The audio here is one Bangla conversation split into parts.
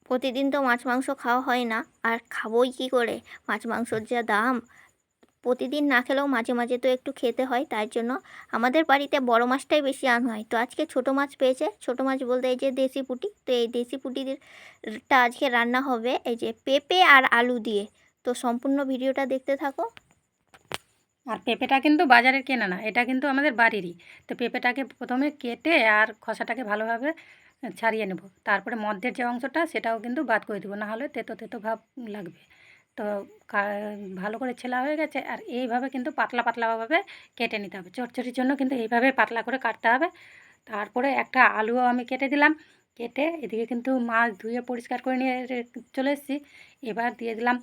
প্রতিদিন তো মাছ মাংস খাওয়া হয় না, আর খাবোই কী করে? মাছ মাংসর যা দাম, প্রতিদিন না খেলেও মাঝে মাঝে তো একটু খেতে হয়। তার জন্য আমাদের বাড়িতে বড় মাছটাই বেশি আনা হয়। তো আজকে ছোট মাছ পেয়েছে, ছোট মাছ বলতে এই যে দেশি পুঁটি। তো এই দেশি পুঁটিটা আজকে রান্না হবে এই যে পেঁপে আর আলু দিয়ে। তো সম্পূর্ণ ভিডিওটা দেখতে থাকো। আর পেঁপেটা কিন্তু বাজারের কেনা না, এটা কিন্তু আমাদের বাড়িরই। তো পেঁপেটাকে প্রথমে কেটে আর খোসাটাকে ভালোভাবে ছাড়িয়ে নেব, তারপরে মধ্যের যে অংশটা সেটাও কিন্তু বাদ করে দেবো, না হলে তেতো তেতো ভাব লাগবে। তো ভালো করে ছেলা হয়ে গেছে, আর এইভাবে কিন্তু পাতলা পাতলাভাবে কেটে নিতে হবে। চচ্চড়ির জন্য কিন্তু এইভাবে পাতলা করে কাটতে হবে। তারপরে একটা আলুও আমি কেটে দিলাম, কেটে এদিকে কিন্তু মাছ ধুয়ে পরিষ্কার করে নিয়ে চলে এসেছি। এবার দিয়ে দিলাম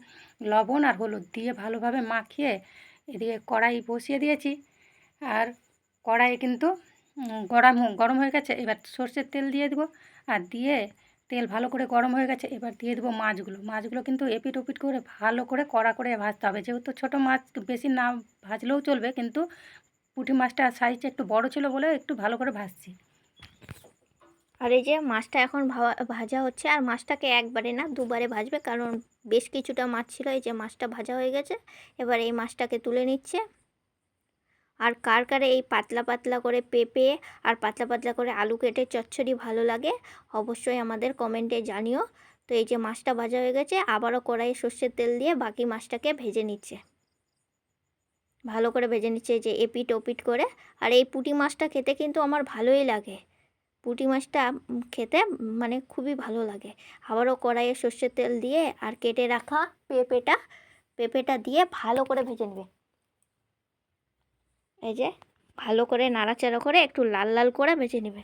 লবণ আর হলুদ দিয়ে ভালোভাবে মাখিয়ে এদিকে কড়াই বসিয়ে দিয়েছি। আর কড়াইয়ে কিন্তু গরম হয়ে গেছে। এবার সর্ষের তেল দিয়ে দেবো, আর দিয়ে তেল ভালো করে গরম হয়ে গেছে। এবার দিয়ে দেবো মাছগুলো কিন্তু এপিট ওপিট করে ভালো করে কড়া করে ভাজতে হবে। যেহেতু ছোটো মাছ বেশি না ভাজলেও চলবে, কিন্তু পুঁটি মাছটা সাইজটা একটু বড় ছিল বলে একটু ভালো করে ভাজছি। আর এই যে মাছটা এখন ভাজা হচ্ছে, আর মাছটাকে একবারে না দুবারে ভাজবে, কারণ বেশ কিছুটা মাছ ছিল। এই যে মাছটা ভাজা হয়ে গেছে, এবার এই মাছটাকে তুলে নিচ্ছে। আর কার কার এই পাতলা পাতলা করে পেঁপে আর পাতলা পাতলা করে আলু কেটে চচ্চড়ি ভালো লাগে, অবশ্যই আমাদের কমেন্টে জানিও। তো এই যে মাছটা ভাজা হয়ে গেছে, আবারও কড়াইয়ে সর্ষের তেল দিয়ে বাকি মাছটাকে ভেজে নিচ্ছে, ভালো করে ভেজে নিচ্ছে এই যে এপিট ওপিট করে। আর এই পুঁটি মাছটা খেতে কিন্তু আমার ভালোই লাগে, পুঁটি মাছটা খেতে মানে খুবই ভালো লাগে। আবারও কড়াইয়ে সর্ষের তেল দিয়ে আর কেটে রাখা পেঁপেটা দিয়ে ভালো করে ভেজে নেবে। এই যে ভালো করে নাড়াচাড়া করে একটু লাল লাল করে ভেজে নেবে।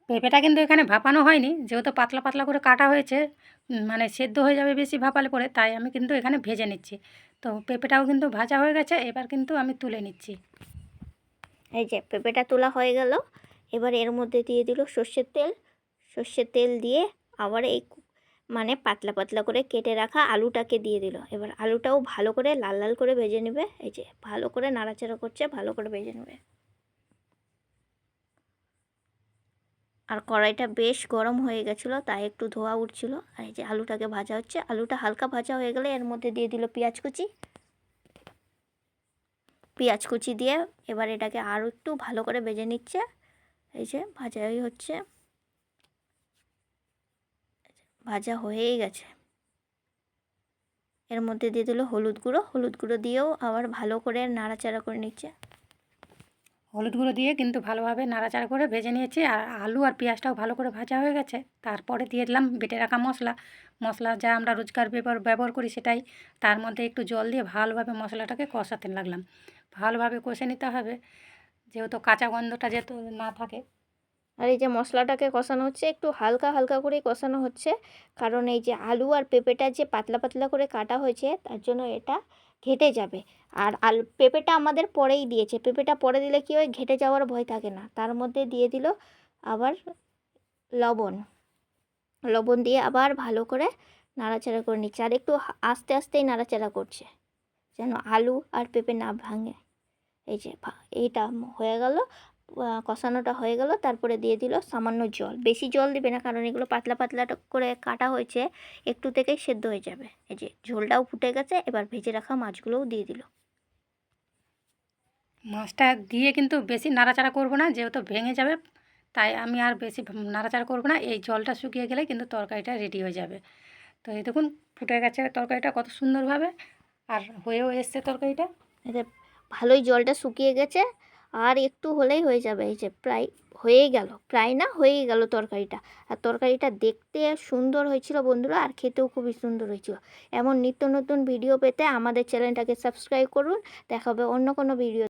পেঁপেটা কিন্তু এখানে ভাপানো হয়নি, যেহেতু পাতলা পাতলা করে কাটা হয়েছে, মানে সেদ্ধ হয়ে যাবে বেশি ভাপালে পরে, তাই আমি কিন্তু এখানে ভেজে নিচ্ছি। তো পেঁপেটাও কিন্তু ভাজা হয়ে গেছে, এবার কিন্তু আমি তুলে নিচ্ছি। এই যে পেঁপেটা তোলা হয়ে গেল, এবার এর মধ্যে দিয়ে দিল সর্ষের তেল দিয়ে আবার এই মানে পাতলা পাতলা করে কেটে রাখা আলুটাকে দিয়ে দিল। এবার আলুটাও ভালো করে লাল লাল করে ভেজে নেবে। এই যে ভালো করে নাড়াচাড়া করছে, ভালো করে ভেজে নেবে। আর কড়াইটা বেশ গরম হয়ে গেছিলো, তাই একটু ধোয়া উঠছিল। আর এই যে আলুটাকে ভাজা হচ্ছে, আলুটা হালকা ভাজা হয়ে গেলে এর মধ্যে দিয়ে দিল পেঁয়াজ কুচি দিয়ে এবার এটাকে আরও একটু ভালো করে ভেজে নিচ্ছে। এই যে ভাজাই হচ্ছে, ভাজা হয়েই গেছে। এর মধ্যে দিয়ে দিল হলুদ গুঁড়ো দিয়েও আবার ভালো করে নাড়াচাড়া করে নিচ্ছে। হলুদ গুঁড়ো দিয়ে কিন্তু ভালোভাবে নাড়াচাড়া করে ভেজে নিয়েছি। আর আলু আর পেঁয়াজটাও ভালো করে ভাজা হয়ে গেছে। তারপরে দিয়ে দিলাম বেটে রাখা মশলা যা আমরা রোজকার ব্যবহার করি সেটাই। তার মধ্যে একটু জল দিয়ে ভালোভাবে মশলাটাকে কষাতে লাগলাম। ভালোভাবে কষে নিতে হবে, যেহেতু কাঁচা গন্ধটা যেহেতু না থাকে। আর এই যে মশলাটাকে কষানো হচ্ছে, একটু হালকা হালকা করেই কষানো হচ্ছে, কারণ এই যে আলু আর পেঁপেটা যে পাতলা পাতলা করে কাটা হয়েছে তার জন্য এটা ঘেটে যাবে। আর পেঁপেটা আমাদের পরেই দিয়েছে, পেঁপেটা পরে দিলে কী হয়, ঘেটে যাওয়ার ভয় থাকে না। তার মধ্যে দিয়ে দিল আবার লবণ দিয়ে আবার ভালো করে নাড়াচাড়া করে নিচ্ছে। আর একটু আস্তে আস্তেই নাড়াচাড়া করছে, যেন আলু আর পেঁপে না ভাঙে। এই যে এইটা হয়ে গেল, কষানোটা হয়ে গেল। তারপরে দিয়ে দিল সামান্য জল, বেশি জল দিবে না, কারণ এগুলো পাতলা পাতলা করে কাটা হয়েছে, একটু থেকেই সেদ্ধ হয়ে যাবে। এই যে ঝোলটাও ফুটে গেছে, এবার ভেজে রাখা মাছগুলোও দিয়ে দিল। মাছটা দিয়ে কিন্তু বেশি নাড়াচাড়া করব না, যেহেতু ভেঙে যাবে, তাই আমি আর বেশি নাড়াচাড়া করব না। এই জলটা শুকিয়ে গেলে কিন্তু তরকারিটা রেডি হয়ে যাবে। তো এই দেখুন ফুটে গেছে তরকারিটা কত সুন্দরভাবে, আর হয়েও এসছে তরকারিটা। এতে ভালোই জলটা শুকিয়ে গেছে, আর একটু হলেই হয়ে যাবে। এই যে প্রায় হয়েই গেল, প্রায় না হয়েই গেল তরকারিটা। আর তরকারিটা দেখতে সুন্দর হয়েছিল বন্ধুরা, আর খেতেও খুবই সুন্দর হয়েছিল। এমন নিত্য নতুন ভিডিও পেতে আমাদের চ্যানেলটাকে সাবস্ক্রাইব করুন। দেখা হবে অন্য কোনো ভিডিও।